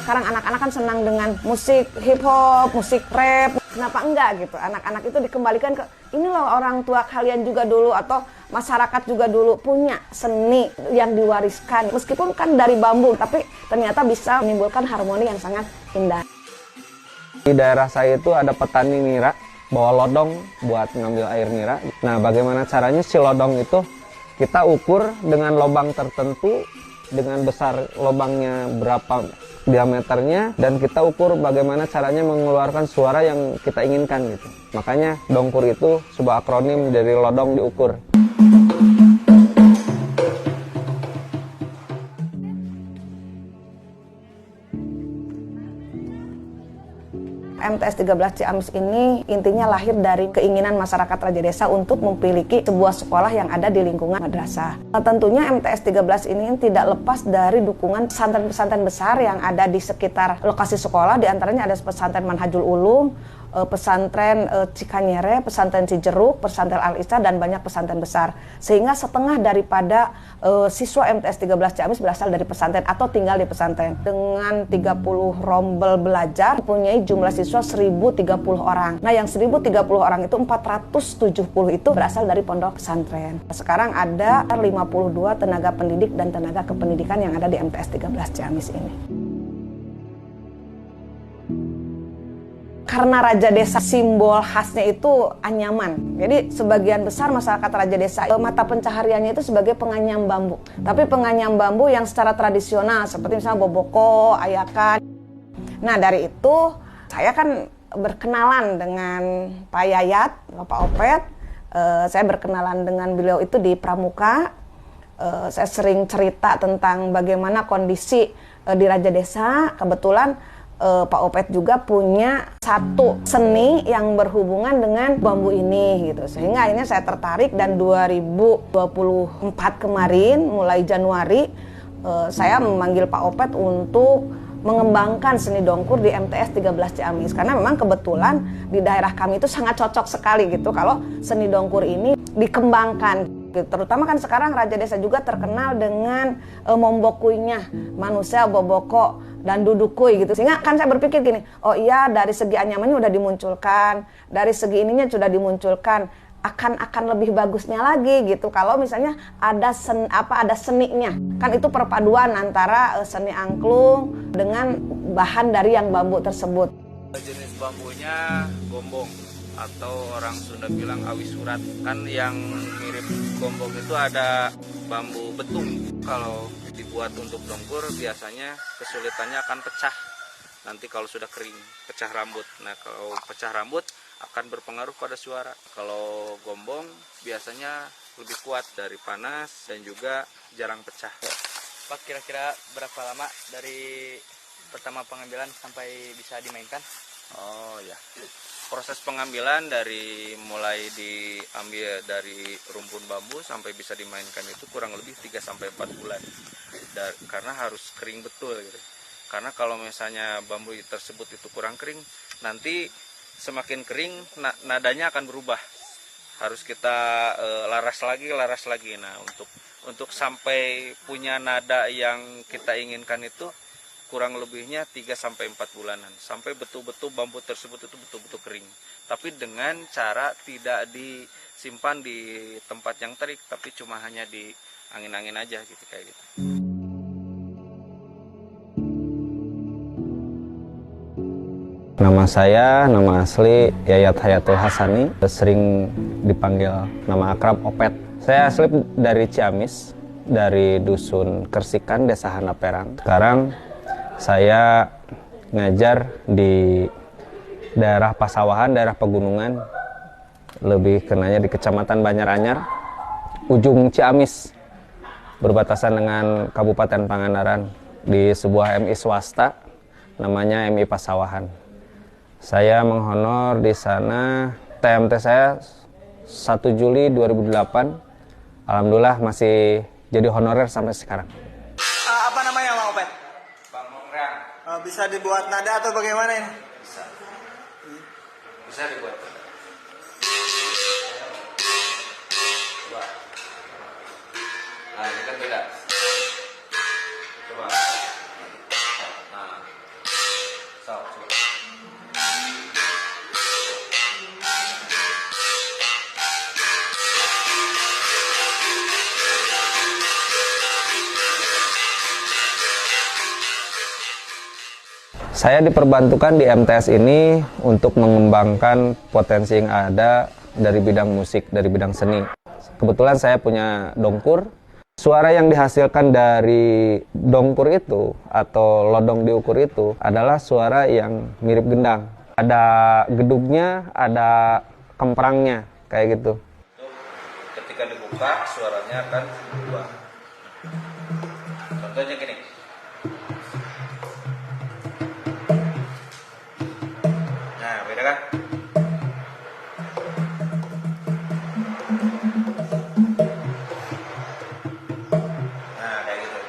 Sekarang anak-anak kan senang dengan musik hip hop, musik rap. Kenapa enggak gitu? Anak-anak itu dikembalikan ke ini loh orang tua kalian juga dulu atau masyarakat juga dulu punya seni yang diwariskan. Meskipun kan dari bambu, tapi ternyata bisa menimbulkan harmoni yang sangat indah. Di daerah saya itu ada petani nira, bawa lodong buat ngambil air nira. Nah, bagaimana caranya si lodong itu kita ukur dengan lubang tertentu, dengan besar lubangnya berapa diameternya, dan kita ukur bagaimana caranya mengeluarkan suara yang kita inginkan gitu. Makanya dongkur itu sebuah akronim dari lodong diukur. MTS 13 Ciamis ini intinya lahir dari keinginan masyarakat Raja Desa untuk memiliki sebuah sekolah yang ada di lingkungan madrasah. Tentunya MTS 13 ini tidak lepas dari dukungan pesantren-pesantren besar yang ada di sekitar lokasi sekolah. Di antaranya ada pesantren Manhajul Ulum, pesantren Cikanyere, pesantren Cijeruk, pesantren Al-Isra, dan banyak pesantren besar. Sehingga setengah daripada siswa MTS 13 Ciamis berasal dari pesantren atau tinggal di pesantren. Dengan 30 rombel belajar, mempunyai jumlah siswa 1030 orang. Nah, yang 1030 orang itu 470 itu berasal dari pondok pesantren. Sekarang ada 52 tenaga pendidik dan tenaga kependidikan yang ada di MTS 13 Ciamis ini. Karena Raja Desa simbol khasnya itu anyaman. Jadi sebagian besar masyarakat Raja Desa mata pencahariannya itu sebagai penganyam bambu. Tapi penganyam bambu yang secara tradisional seperti misalnya boboko, ayakan. Nah, dari itu saya kan berkenalan dengan Pak Yayat, Bapak Opet. Saya berkenalan dengan beliau itu di Pramuka. Saya sering cerita tentang bagaimana kondisi di Raja Desa. Kebetulan Pak Opet juga punya satu seni yang berhubungan dengan bambu ini gitu. Sehingga akhirnya saya tertarik, dan 2024 kemarin mulai Januari saya memanggil Pak Opet untuk mengembangkan seni dongkur di MTS 13 Ciamis. Karena memang kebetulan di daerah kami itu sangat cocok sekali gitu kalau seni dongkur ini dikembangkan. Terutama kan sekarang Raja Desa juga terkenal dengan mombokuinya, manusia boboko dan dudukui gitu. Sehingga kan saya berpikir gini, oh iya dari segi anyamannya udah dimunculkan, dari segi ininya sudah dimunculkan, akan lebih bagusnya lagi gitu kalau misalnya ada seninya. Kan itu perpaduan antara seni angklung dengan bahan dari yang bambu tersebut. Jenis bambunya gombong atau orang Sunda bilang awi surat. Kan yang mirip gombong itu ada bambu betung. Kalau dibuat untuk dongkur biasanya kesulitannya akan pecah nanti kalau sudah kering, pecah rambut. Nah, kalau pecah rambut akan berpengaruh pada suara. Kalau gombong biasanya lebih kuat dari panas dan juga jarang pecah. Pak, kira-kira berapa lama dari pertama pengambilan sampai bisa dimainkan? Oh ya, proses pengambilan dari mulai diambil dari rumpun bambu sampai bisa dimainkan itu kurang lebih 3-4 bulan. Karena harus kering betul gitu. Karena kalau misalnya bambu tersebut itu kurang kering, nanti semakin kering nadanya akan berubah. Harus kita laras lagi. Nah, untuk sampai punya nada yang kita inginkan itu kurang lebihnya 3-4 bulanan, sampai betul-betul bambu tersebut itu betul-betul kering. Tapi dengan cara tidak disimpan di tempat yang terik, tapi cuma hanya di angin-angin aja gitu, kayak gitu. Nama saya, nama asli Yayat Hayatul Hasani, sering dipanggil nama akrab Opet. Saya asli dari Ciamis, dari Dusun Kersikan, Desa Hanaperang. Sekarang saya ngajar di daerah Pasawahan, daerah pegunungan, lebih kenanya di Kecamatan Banyaranyar, ujung Ciamis, berbatasan dengan Kabupaten Pangandaran, di sebuah MI swasta, namanya MI Pasawahan. Saya menghonor di sana, TMT saya 1 Juli 2008, alhamdulillah masih jadi honorer sampai sekarang. Apa namanya, Bang Opet? Bang Mongrang. Bisa dibuat nada atau bagaimana ini? Bisa dibuat. Coba. Nah, ini kan beda. Coba. Nah, Saya diperbantukan di MTS ini untuk mengembangkan potensi yang ada dari bidang musik, dari bidang seni. Kebetulan saya punya dongkur. Suara yang dihasilkan dari dongkur itu atau lodong diukur itu adalah suara yang mirip gendang. Ada gedugnya, ada kemprangnya, kayak gitu. Ketika dibuka, suaranya akan berubah. Contohnya gini. Nah, beda kan? Nah, kayak gitu.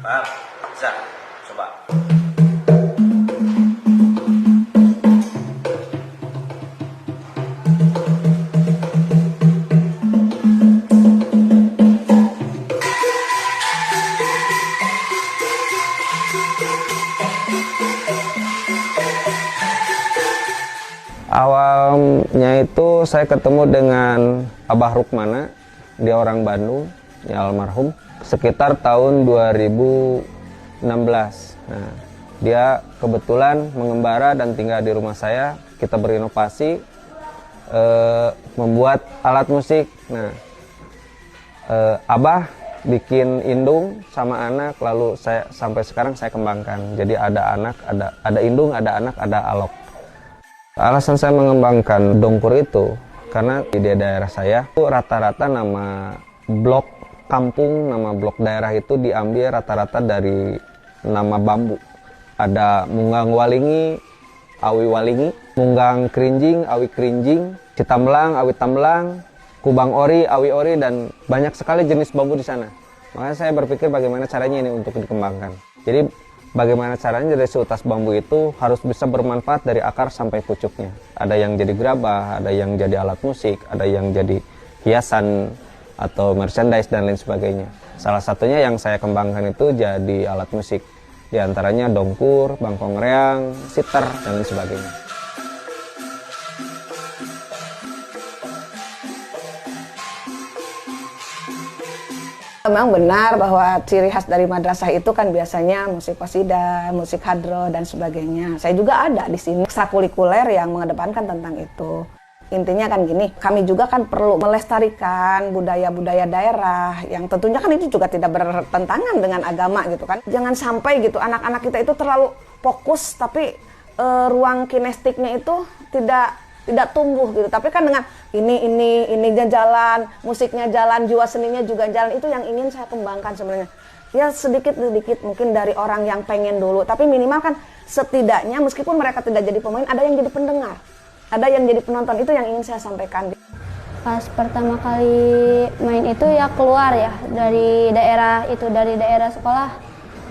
Paham? Bisa? Coba. Awalnya itu saya ketemu dengan Abah Rukmana, dia orang Bandung, ya almarhum, sekitar tahun 2016. Nah, dia kebetulan mengembara dan tinggal di rumah saya. Kita berinovasi, membuat alat musik. Nah, Abah bikin indung sama anak, lalu saya sampai sekarang saya kembangkan. Jadi ada anak, ada indung, ada anak, ada alok. Alasan saya mengembangkan dongkur itu karena di daerah saya itu rata-rata nama blok kampung, nama blok daerah itu diambil rata-rata dari nama bambu. Ada Munggang Walingi, Awi Walingi, Munggang Kerinjing, Awi Kerinjing, Citambelang, Awi Tambelang, Kubang Ori, Awi Ori, dan banyak sekali jenis bambu di sana. Makanya saya berpikir bagaimana caranya ini untuk dikembangkan. Jadi bagaimana caranya dari seutas bambu itu harus bisa bermanfaat dari akar sampai pucuknya. Ada yang jadi gerabah, ada yang jadi alat musik, ada yang jadi hiasan atau merchandise dan lain sebagainya. Salah satunya yang saya kembangkan itu jadi alat musik. Di antaranya dongkur, bangkong reang, sitar, dan lain sebagainya. Memang benar bahwa ciri khas dari madrasah itu kan biasanya musik qasidah, musik hadroh, dan sebagainya. Saya juga ada di sini ekstrakurikuler yang mengedepankan tentang itu. Intinya kan gini, kami juga kan perlu melestarikan budaya-budaya daerah yang tentunya kan itu juga tidak bertentangan dengan agama gitu kan. Jangan sampai gitu anak-anak kita itu terlalu fokus tapi ruang kinestiknya itu tidak tumbuh gitu. Tapi kan dengan ini jalan, musiknya jalan, jiwa seninya juga jalan, itu yang ingin saya kembangkan sebenarnya. Ya sedikit mungkin dari orang yang pengen dulu, tapi minimal kan setidaknya meskipun mereka tidak jadi pemain, ada yang jadi pendengar, ada yang jadi penonton, itu yang ingin saya sampaikan. Pas pertama kali main itu ya keluar ya dari daerah itu, dari daerah sekolah.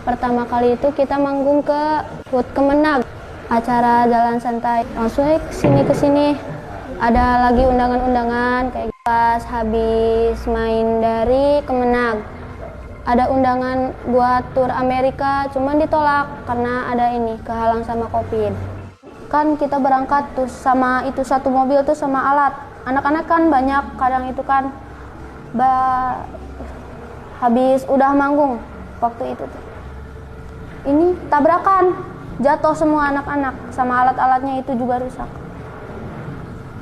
Pertama kali itu kita manggung ke HUT Kemenag, acara jalan santai. Langsung ke sini ada lagi undangan-undangan kayak pas habis main dari Kemenag. Ada undangan buat tur Amerika, cuman ditolak karena ada kehalang sama Covid. Kan kita berangkat tuh sama itu satu mobil tuh sama alat. Anak-anak kan banyak, kadang itu kan habis udah manggung waktu itu tuh. Ini tabrakan, jatuh semua anak-anak, sama alat-alatnya itu juga rusak.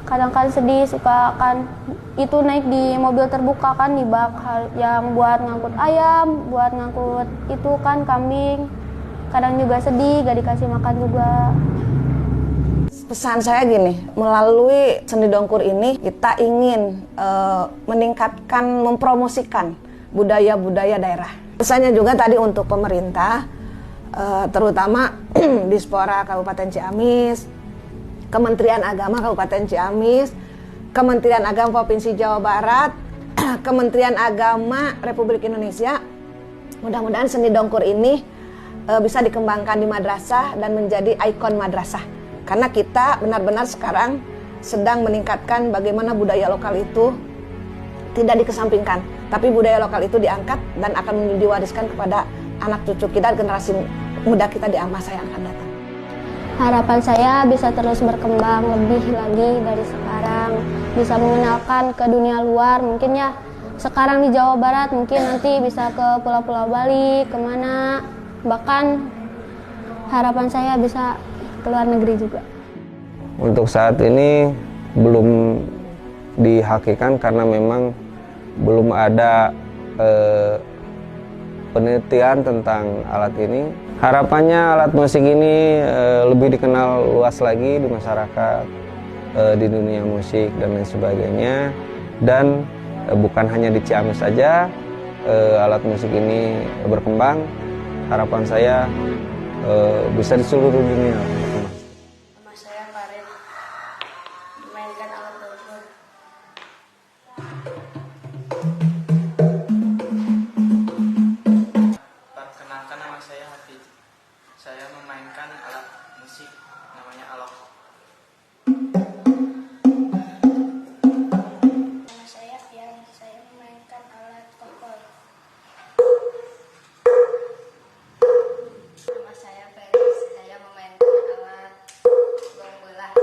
Kadang kan sedih, suka kan itu naik di mobil terbuka kan, di bak yang buat ngangkut ayam, buat ngangkut itu kan kambing. Kadang juga sedih, gak dikasih makan juga. Pesan saya gini, melalui seni dongkur ini kita ingin meningkatkan, mempromosikan budaya-budaya daerah. Pesannya juga tadi untuk pemerintah, terutama Dispora Kabupaten Ciamis, Kementerian Agama Kabupaten Ciamis, Kementerian Agama Provinsi Jawa Barat, Kementerian Agama Republik Indonesia. Mudah-mudahan seni dongkur ini bisa dikembangkan di madrasah dan menjadi ikon madrasah. Karena kita benar-benar sekarang sedang meningkatkan bagaimana budaya lokal itu tidak dikesampingkan, tapi budaya lokal itu diangkat dan akan diwariskan kepada anak cucu kita, generasi muda kita di masa yang akan datang. Harapan saya bisa terus berkembang lebih lagi dari sekarang, bisa mengenalkan ke dunia luar, mungkin ya sekarang di Jawa Barat, mungkin nanti bisa ke pulau-pulau Bali, kemana, bahkan Harapan saya bisa ke luar negeri juga. Untuk saat ini belum dihakikan karena memang belum ada penelitian tentang alat ini. Harapannya alat musik ini lebih dikenal luas lagi di masyarakat, di dunia musik dan lain sebagainya. Dan bukan hanya di Ciamis saja alat musik ini berkembang. Harapan saya bisa di seluruh dunia. Nama saya Farid, memainkan alat dangdut. Perkenalkan, nama saya Hafid. Saya memainkan alat musik namanya alok. Nama saya Fian, saya memainkan alat kopel. Nama saya Feris, saya memainkan alat gong belah.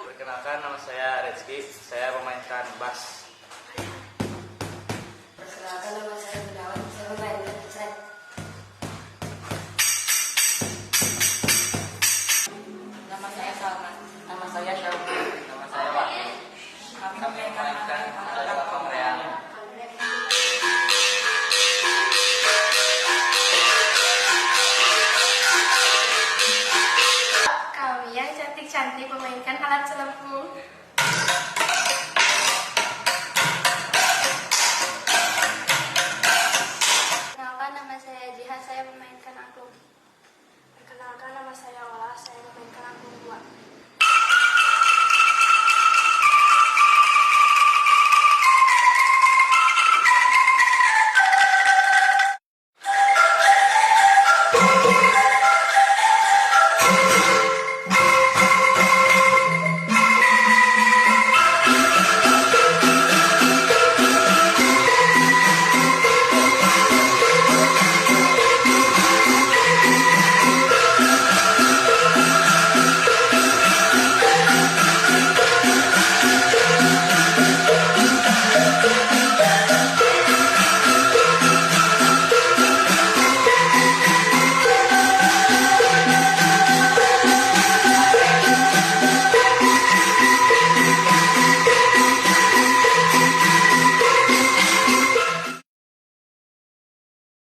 Perkenalkan, nama saya Rezki. Saya memainkan bass. Perkenalkan, nama saya Gunawan, saya memainkan gitar. Nama saya Salman. Nama saya Syauki. Nama saya Wahid. Kami memainkan alat pemerian. Kami yang cantik-cantik memainkan alat selam